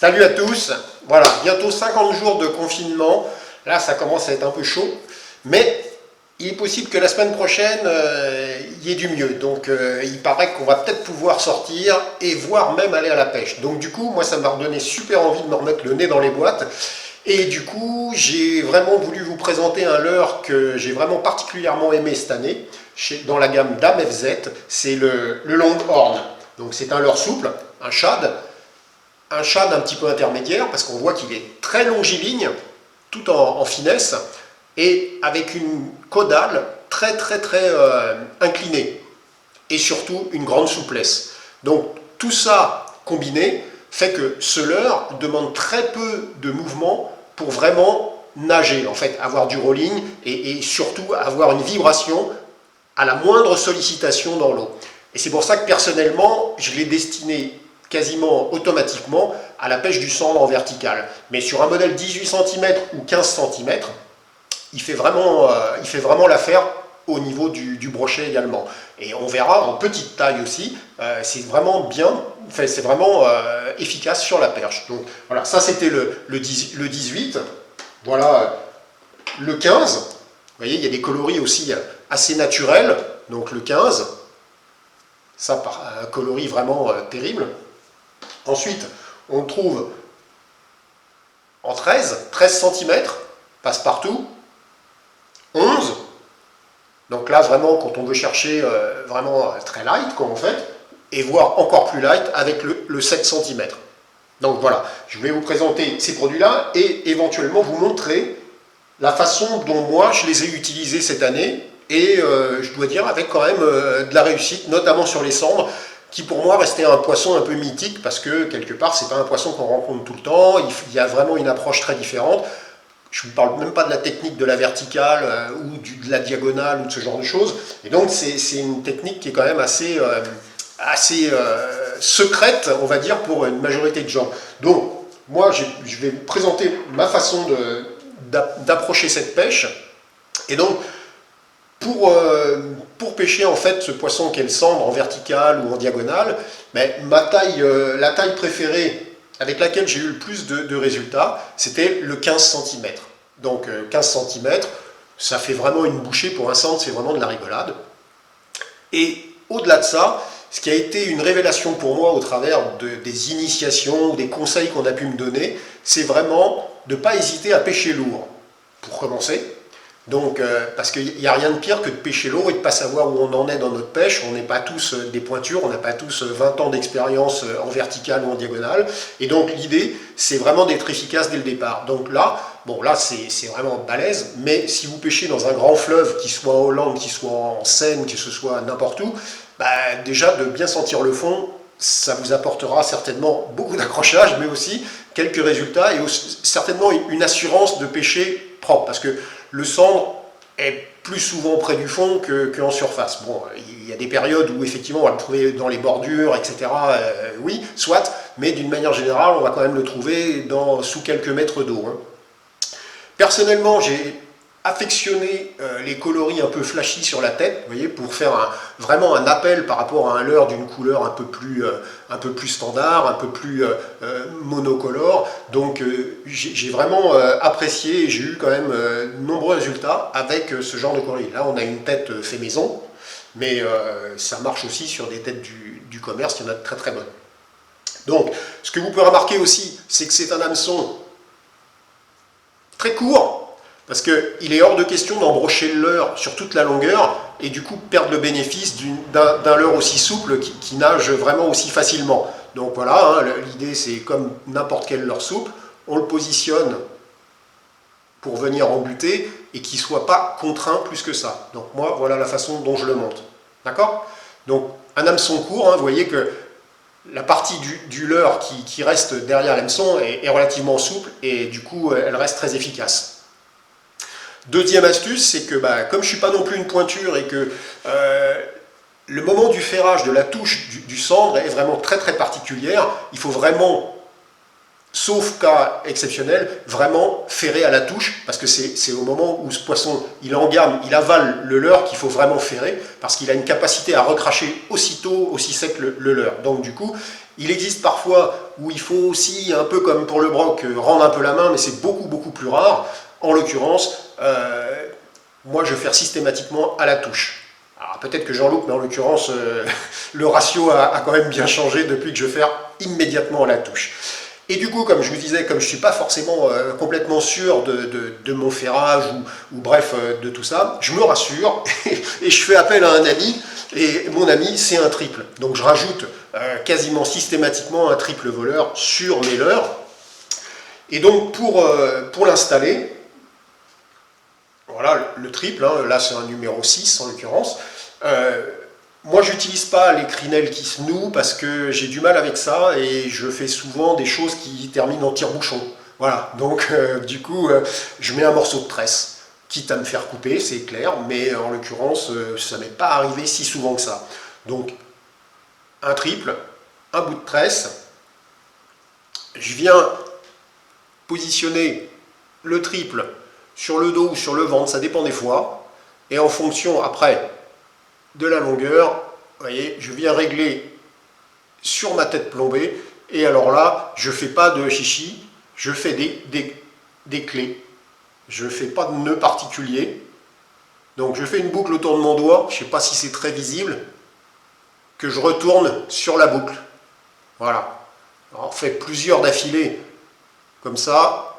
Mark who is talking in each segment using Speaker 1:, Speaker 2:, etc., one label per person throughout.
Speaker 1: Salut à tous, voilà, bientôt 50 jours de confinement, là ça commence à être un peu chaud, mais il est possible que la semaine prochaine, il y ait du mieux, donc il paraît qu'on va peut-être pouvoir sortir et voire même aller à la pêche. Donc du coup, moi ça m'a redonné super envie de me remettre le nez dans les boîtes, et du coup j'ai vraiment voulu vous présenter un leurre que j'ai vraiment particulièrement aimé cette année, dans la gamme Dame FZ, c'est le Longhorn. Donc c'est un leurre souple, un shad un petit peu intermédiaire, parce qu'on voit qu'il est très longiligne, tout en finesse, et avec une caudale très inclinée, et surtout une grande souplesse. Donc tout ça combiné fait que ce leurre demande très peu de mouvement pour vraiment nager, en fait, avoir du rolling, et surtout avoir une vibration à la moindre sollicitation dans l'eau. Et c'est pour ça que personnellement, je l'ai destiné quasiment automatiquement à la pêche du cendre en vertical. Mais sur un modèle 18 cm ou 15 cm, il fait vraiment l'affaire au niveau du brochet également. Et on verra en petite taille aussi, c'est vraiment bien, enfin, c'est vraiment efficace sur la perche. Donc voilà, ça c'était le 18. Voilà le 15. Vous voyez, il y a des coloris aussi assez naturels. Donc le 15, ça par un coloris vraiment terrible. Ensuite, on trouve en 13 cm, passe-partout, 11. Donc là, vraiment, quand on veut chercher vraiment très light, comme en fait, et voire encore plus light avec le 7 cm. Donc voilà, je vais vous présenter ces produits-là et éventuellement vous montrer la façon dont moi je les ai utilisés cette année, et je dois dire avec quand même de la réussite, notamment sur les cendres, qui pour moi restait un poisson un peu mythique, parce que quelque part c'est pas un poisson qu'on rencontre tout le temps, il y a vraiment une approche très différente. Je ne parle même pas de la technique de la verticale ou de la diagonale ou de ce genre de choses, et donc c'est une technique qui est quand même assez secrète, on va dire, pour une majorité de gens. Donc moi je vais vous présenter ma façon d'approcher cette pêche, et donc pour pêcher en fait ce poisson qu'est le cendre en verticale ou en diagonale, mais la taille préférée avec laquelle j'ai eu le plus de résultats, c'était le 15 cm. Donc 15 cm, ça fait vraiment une bouchée pour un cendre, c'est vraiment de la rigolade. Et au-delà de ça, ce qui a été une révélation pour moi au travers des initiations ou des conseils qu'on a pu me donner, c'est vraiment de ne pas hésiter à pêcher lourd, pour commencer. Donc, parce qu'il n'y a rien de pire que de pêcher lourd et de ne pas savoir où on en est dans notre pêche. On n'est pas tous des pointures, on n'a pas tous 20 ans d'expérience en verticale ou en diagonale. Et donc l'idée, c'est vraiment d'être efficace dès le départ. Donc là, bon là c'est vraiment balèze, mais si vous pêchez dans un grand fleuve, qu'il soit en Hollande, qu'il soit en Seine, que ce soit n'importe où, bah, déjà de bien sentir le fond, ça vous apportera certainement beaucoup d'accrochage, mais aussi quelques résultats et aussi, certainement une assurance de pêcher propre. Parce que le cendre est plus souvent près du fond qu'en surface. Bon, il y a des périodes où effectivement on va le trouver dans les bordures, etc. Oui, soit, mais d'une manière générale, on va quand même le trouver sous quelques mètres d'eau. Hein. Personnellement, j'ai affectionné les coloris un peu flashy sur la tête, vous voyez, pour faire vraiment un appel par rapport à un leurre d'une couleur un peu plus standard, un peu plus monocolore. Donc j'ai vraiment apprécié, et j'ai eu quand même de nombreux résultats avec ce genre de coloris. Là on a une tête fait maison, mais ça marche aussi sur des têtes du commerce, il y en a de très bonnes. Donc ce que vous pouvez remarquer aussi, c'est que c'est un hameçon très court, parce qu'il est hors de question d'embrocher le leurre sur toute la longueur et du coup perdre le bénéfice d'un leurre aussi souple qui nage vraiment aussi facilement. Donc voilà, hein, l'idée c'est comme n'importe quel leurre souple, on le positionne pour venir en buter et qu'il ne soit pas contraint plus que ça. Donc moi, voilà la façon dont je le monte. D'accord? Donc un hameçon court, hein, vous voyez que la partie du leurre qui reste derrière l'hameçon est relativement souple et du coup elle reste très efficace. Deuxième astuce, c'est que comme je ne suis pas non plus une pointure et que le moment du ferrage de la touche du cendre est vraiment très particulière, il faut vraiment, sauf cas exceptionnel, vraiment ferrer à la touche, parce que c'est au moment où ce poisson il engame, il avale le leurre qu'il faut vraiment ferrer, parce qu'il a une capacité à recracher aussitôt aussi sec le leurre. Donc du coup, il existe parfois où il faut aussi, un peu comme pour le broc, rendre un peu la main, mais c'est beaucoup plus rare. En l'occurrence, moi je vais faire systématiquement à la touche. Alors peut-être que j'en loupe, mais en l'occurrence, le ratio a quand même bien changé depuis que je vais faire immédiatement à la touche. Et du coup, comme je vous disais, comme je ne suis pas forcément complètement sûr de mon ferrage ou bref de tout ça, je me rassure et je fais appel à un ami. Et mon ami, c'est un triple. Donc je rajoute quasiment systématiquement un triple voleur sur mes leurres. Et donc pour l'installer, voilà le triple, hein, là c'est un numéro 6 en l'occurrence. Moi, j'utilise pas les crinelles qui se nouent parce que j'ai du mal avec ça et je fais souvent des choses qui terminent en tire-bouchon. Voilà, donc du coup, je mets un morceau de tresse, quitte à me faire couper, c'est clair, mais en l'occurrence, ça m'est pas arrivé si souvent que ça. Donc, un triple, un bout de tresse, je viens positionner le triple sur le dos ou sur le ventre, ça dépend des fois, et en fonction après de la longueur, vous voyez, je viens régler sur ma tête plombée, et alors là, je ne fais pas de chichi, je fais des clés. Je ne fais pas de nœud particulier. Donc je fais une boucle autour de mon doigt, je ne sais pas si c'est très visible, que je retourne sur la boucle. Voilà. Alors, on fait plusieurs d'affilée, comme ça,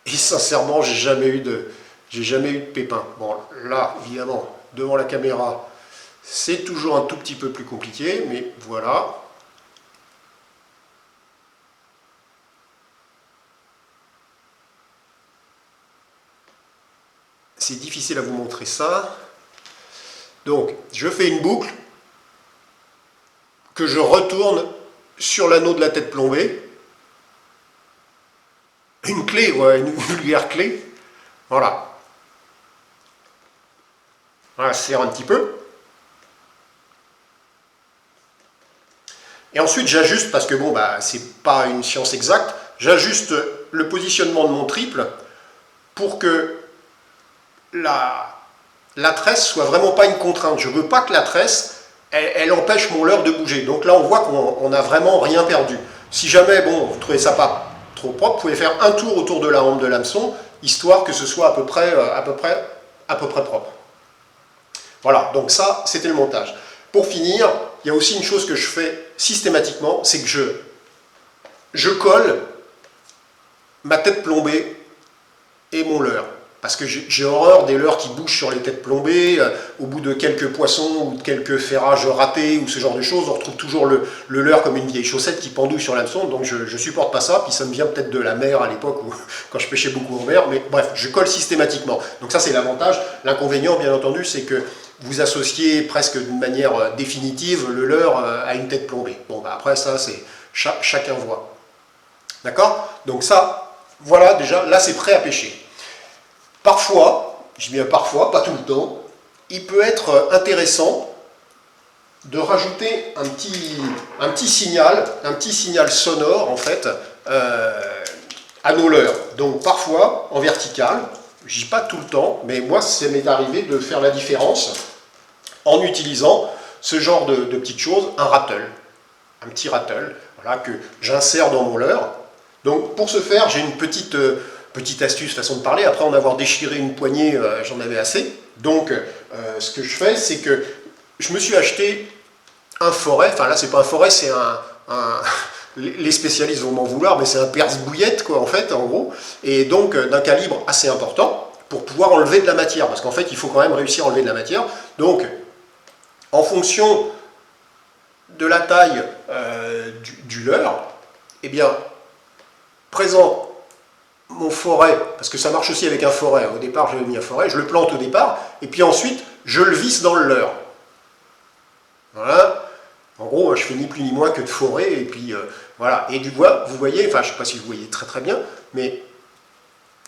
Speaker 1: et sincèrement, j'ai jamais eu de pépin. Bon, là, évidemment, devant la caméra, c'est toujours un tout petit peu plus compliqué, mais voilà. C'est difficile à vous montrer ça. Donc, je fais une boucle que je retourne sur l'anneau de la tête plombée. Une clé, ouais, une vulgaire clé. Voilà. Voilà, ça serre un petit peu. Et ensuite, j'ajuste, parce que bon, bah, c'est pas une science exacte, j'ajuste le positionnement de mon triple pour que la tresse soit vraiment pas une contrainte. Je veux pas que la tresse, elle empêche mon leurre de bouger. Donc là, on voit qu'on n'a vraiment rien perdu. Si jamais, bon, vous trouvez ça pas trop propre, vous pouvez faire un tour autour de la hampe de l'hameçon, histoire que ce soit à peu près propre. Voilà, donc ça, c'était le montage. Pour finir, il y a aussi une chose que je fais systématiquement, c'est que je colle ma tête plombée et mon leurre. Parce que j'ai horreur des leurres qui bougent sur les têtes plombées, au bout de quelques poissons ou de quelques ferrages ratés ou ce genre de choses, on retrouve toujours le leurre comme une vieille chaussette qui pendouille sur l'hameçon, donc je supporte pas ça, puis ça me vient peut-être de la mer à l'époque, quand je pêchais beaucoup en mer, mais bref, je colle systématiquement. Donc ça c'est l'avantage. L'inconvénient bien entendu c'est que vous associez presque d'une manière définitive le leurre à une tête plombée. Bon bah après ça c'est chacun voit. D'accord? Donc ça, voilà déjà, là c'est prêt à pêcher. Parfois, je dis bien parfois, pas tout le temps, il peut être intéressant de rajouter un petit signal sonore en fait à nos leurres. Donc parfois en vertical, je dis pas tout le temps, mais moi ça m'est arrivé de faire la différence en utilisant ce genre de petites choses, un petit rattle, voilà, que j'insère dans mon leurre. Donc pour ce faire, j'ai une petite astuce, façon de parler, après en avoir déchiré une poignée, j'en avais assez. Donc ce que je fais, c'est que je me suis acheté un forêt, enfin là c'est pas un forêt, c'est les spécialistes vont m'en vouloir, mais c'est un perce-bouillette quoi en fait, en gros, et donc d'un calibre assez important pour pouvoir enlever de la matière, parce qu'en fait il faut quand même réussir à enlever de la matière. Donc en fonction de la taille du leurre, eh bien, présent mon forêt, parce que ça marche aussi avec un forêt, au départ j'avais mis un forêt, je le plante au départ, et puis ensuite je le visse dans le leurre. Voilà, en gros je fais ni plus ni moins que de forêt, et puis voilà, et du coup vous voyez, enfin je ne sais pas si vous voyez très bien, mais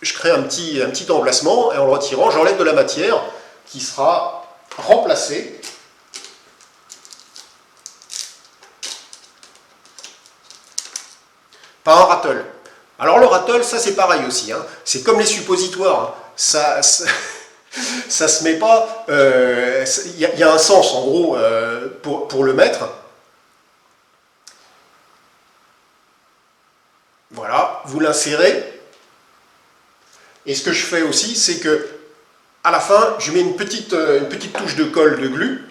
Speaker 1: je crée un petit emplacement, et en le retirant, j'enlève de la matière qui sera remplacée par un rattle. Alors le rattle, ça c'est pareil aussi, hein. C'est comme les suppositoires, hein. Ça se met pas, y a un sens en gros pour le mettre. Voilà, vous l'insérez. Et ce que je fais aussi, c'est que à la fin, je mets une petite touche de colle de glu.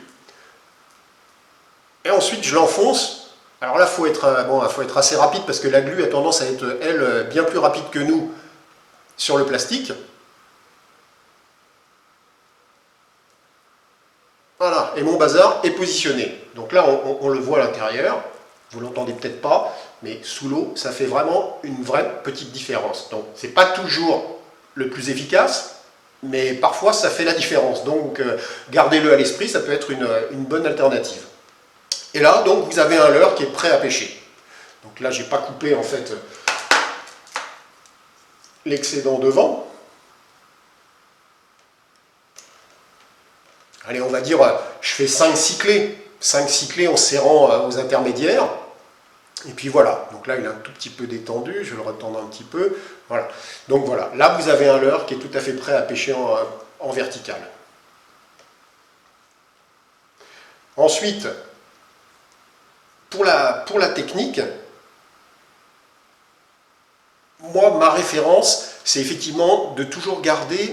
Speaker 1: Et ensuite, je l'enfonce. Alors là, faut être assez rapide parce que la glu a tendance à être, elle, bien plus rapide que nous sur le plastique. Voilà, et mon bazar est positionné. Donc là, on le voit à l'intérieur. Vous l'entendez peut-être pas, mais sous l'eau, ça fait vraiment une vraie petite différence. Donc, c'est pas toujours le plus efficace, mais parfois ça fait la différence. Donc, gardez-le à l'esprit, ça peut être une bonne alternative. Et là, donc, vous avez un leurre qui est prêt à pêcher. Donc là, j'ai pas coupé en fait l'excédent devant. Allez, on va dire, je fais 5 cyclés. 5 cyclés en serrant aux intermédiaires. Et puis voilà, donc là il est un tout petit peu détendu, je vais le retendre un petit peu. Voilà. Donc voilà, là vous avez un leurre qui est tout à fait prêt à pêcher en vertical. Ensuite, pour la technique, moi ma référence, c'est effectivement de toujours garder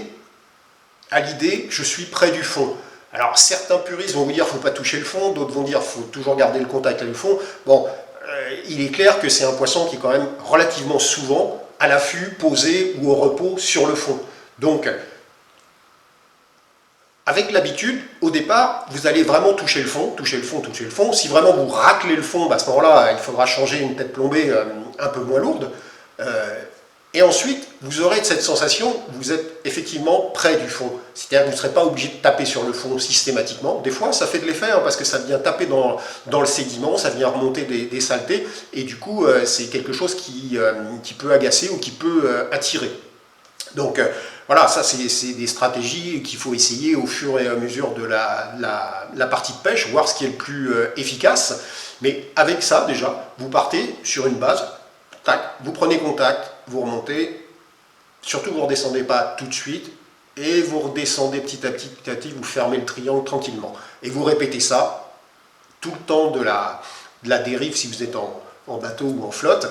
Speaker 1: à l'idée que je suis près du fond. Alors certains puristes vont vous dire qu'il ne faut pas toucher le fond, d'autres vont dire qu'il faut toujours garder le contact avec le fond. Bon, il est clair que c'est un poisson qui est quand même relativement souvent à l'affût, posé ou au repos sur le fond. Donc, avec l'habitude, au départ, vous allez vraiment toucher le fond, toucher le fond, toucher le fond. Si vraiment vous raclez le fond, à ce moment-là, il faudra changer une tête plombée un peu moins lourde. Et ensuite, vous aurez cette sensation, vous êtes effectivement près du fond. C'est-à-dire que vous ne serez pas obligé de taper sur le fond systématiquement. Des fois, ça fait de l'effet, parce que ça vient taper dans le sédiment, ça vient remonter des saletés, et du coup, c'est quelque chose qui peut agacer ou qui peut attirer. Donc, voilà, ça, c'est des stratégies qu'il faut essayer au fur et à mesure de la partie de pêche, voir ce qui est le plus efficace. Mais avec ça, déjà, vous partez sur une base, tac, vous prenez contact, vous remontez, surtout vous ne redescendez pas tout de suite, et vous redescendez petit à petit, vous fermez le triangle tranquillement. Et vous répétez ça tout le temps de la dérive, si vous êtes en bateau ou en flotte,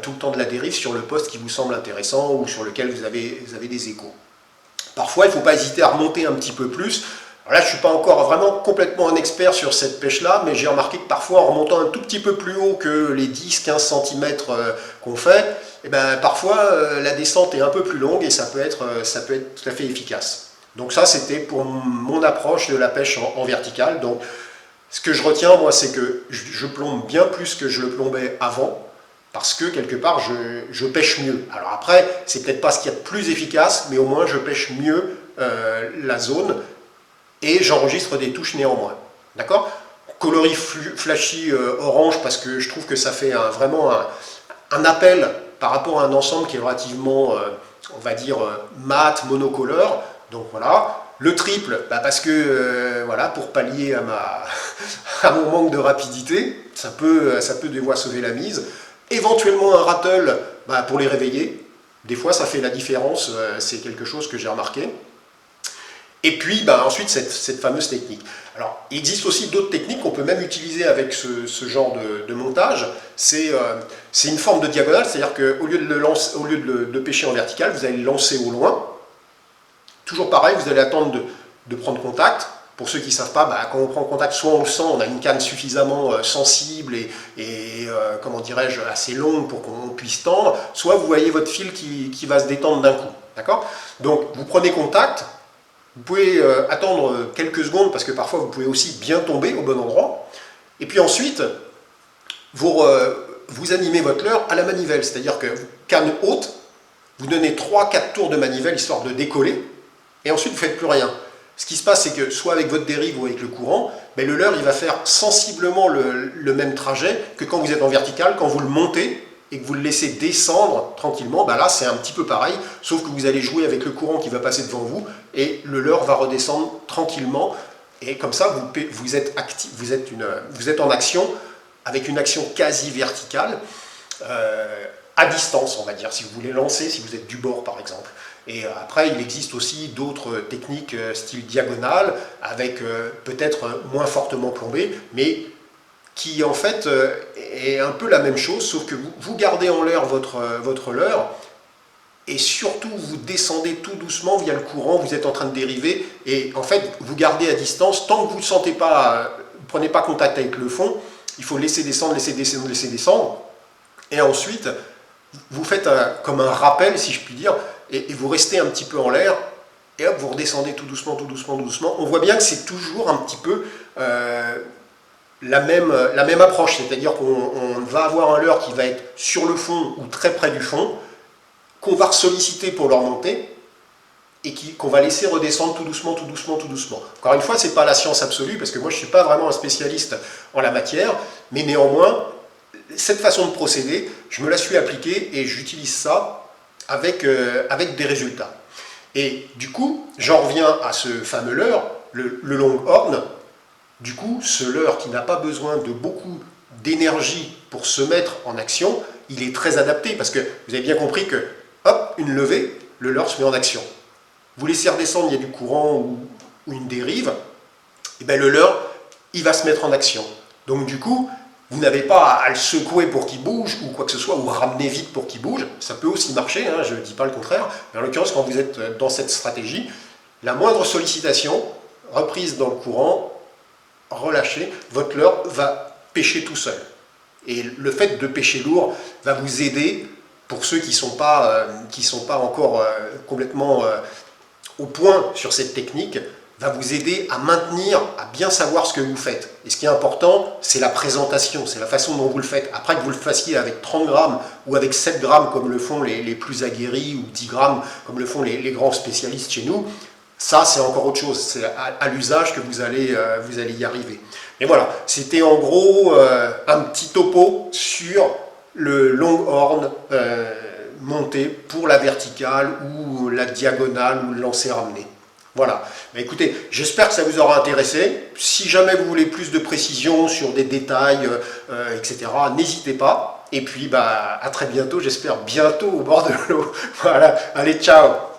Speaker 1: tout le temps de la dérive sur le poste qui vous semble intéressant ou sur lequel vous avez des échos. Parfois, il ne faut pas hésiter à remonter un petit peu plus. Alors là, je ne suis pas encore vraiment complètement un expert sur cette pêche-là, mais j'ai remarqué que parfois, en remontant un tout petit peu plus haut que les 10-15 cm qu'on fait, et ben, parfois, la descente est un peu plus longue et ça peut être tout à fait efficace. Donc ça, c'était pour mon approche de la pêche en verticale. Donc, ce que je retiens, moi, c'est que je plombe bien plus que je le plombais avant, parce que, quelque part, je pêche mieux. Alors après, c'est peut-être pas ce qu'il y a de plus efficace, mais au moins, je pêche mieux la zone, et j'enregistre des touches néanmoins. D'accord? Coloris flashy orange, parce que je trouve que ça fait vraiment un appel par rapport à un ensemble qui est relativement, on va dire, mat, monocolore. Donc voilà. Le triple, parce que, voilà, pour pallier à mon manque de rapidité, ça peut des fois sauver la mise. Éventuellement un rattle pour les réveiller. Des fois, ça fait la différence, c'est quelque chose que j'ai remarqué. Et puis ensuite cette fameuse technique. Alors il existe aussi d'autres techniques qu'on peut même utiliser avec ce genre de montage. C'est une forme de diagonale, c'est-à-dire qu'au lieu de pêcher en vertical, vous allez le lancer au loin. Toujours pareil, vous allez attendre de prendre contact. Pour ceux qui ne savent pas, quand on prend contact, soit on le sent, on a une canne suffisamment sensible et comment dirais-je, assez longue pour qu'on puisse tendre, soit vous voyez votre fil qui va se détendre d'un coup. D'accord? Donc vous prenez contact. Vous pouvez attendre quelques secondes parce que parfois vous pouvez aussi bien tomber au bon endroit. Et puis ensuite, vous animez votre leurre à la manivelle. C'est-à-dire que canne haute, vous donnez 3-4 tours de manivelle histoire de décoller. Et ensuite, vous ne faites plus rien. Ce qui se passe, c'est que soit avec votre dérive ou avec le courant, le leurre il va faire sensiblement le même trajet que quand vous êtes en vertical, quand vous le montez et que vous le laissez descendre tranquillement, là c'est un petit peu pareil, sauf que vous allez jouer avec le courant qui va passer devant vous et le leurre va redescendre tranquillement et comme ça vous êtes actif, vous êtes en action avec une action quasi verticale à distance, on va dire, si vous voulez lancer, si vous êtes du bord par exemple. Et après, il existe aussi d'autres techniques style diagonale, avec peut-être moins fortement plombé, mais qui en fait est un peu la même chose, sauf que vous gardez en l'air votre leurre, et surtout vous descendez tout doucement via le courant, vous êtes en train de dériver, et en fait vous gardez à distance, tant que vous ne sentez pas, vous prenez pas contact avec le fond, il faut laisser descendre, laisser descendre, laisser descendre, et ensuite vous faites comme un rappel, si je puis dire, et vous restez un petit peu en l'air, et hop, vous redescendez tout doucement, tout doucement, tout doucement. On voit bien que c'est toujours un petit peu la même approche, c'est-à-dire qu'on va avoir un leurre qui va être sur le fond ou très près du fond, qu'on va solliciter pour le remonter, et qu'on va laisser redescendre tout doucement, tout doucement, tout doucement. Encore une fois, ce n'est pas la science absolue, parce que moi je ne suis pas vraiment un spécialiste en la matière, mais néanmoins, cette façon de procéder, je me la suis appliquée et j'utilise ça avec des résultats. Et du coup, j'en reviens à ce fameux leurre, le Longhorn. Du coup, ce leurre qui n'a pas besoin de beaucoup d'énergie pour se mettre en action, il est très adapté parce que vous avez bien compris que, hop, une levée, le leurre se met en action. Vous laissez redescendre, il y a du courant ou une dérive, et bien le leurre, il va se mettre en action. Donc du coup, vous n'avez pas à le secouer pour qu'il bouge ou quoi que ce soit, ou ramener vite pour qu'il bouge. Ça peut aussi marcher, hein, je ne dis pas le contraire. Mais en l'occurrence, quand vous êtes dans cette stratégie, la moindre sollicitation, reprise dans le courant, relâchez, votre leurre va pêcher tout seul. Et le fait de pêcher lourd va vous aider, pour ceux qui ne sont pas encore complètement au point sur cette technique, va vous aider à maintenir, à bien savoir ce que vous faites. Et ce qui est important, c'est la présentation, c'est la façon dont vous le faites. Après que vous le fassiez avec 30 grammes ou avec 7 grammes comme le font les plus aguerris, ou 10 grammes comme le font les grands spécialistes chez nous, ça c'est encore autre chose, c'est à l'usage que vous allez y arriver. Mais voilà, c'était en gros un petit topo sur le Longhorn monté pour la verticale ou la diagonale ou le lancer ramené. Voilà, mais écoutez, j'espère que ça vous aura intéressé. Si jamais vous voulez plus de précision sur des détails, etc., n'hésitez pas. Et puis, à très bientôt, j'espère bientôt au bord de l'eau. Voilà, allez, ciao!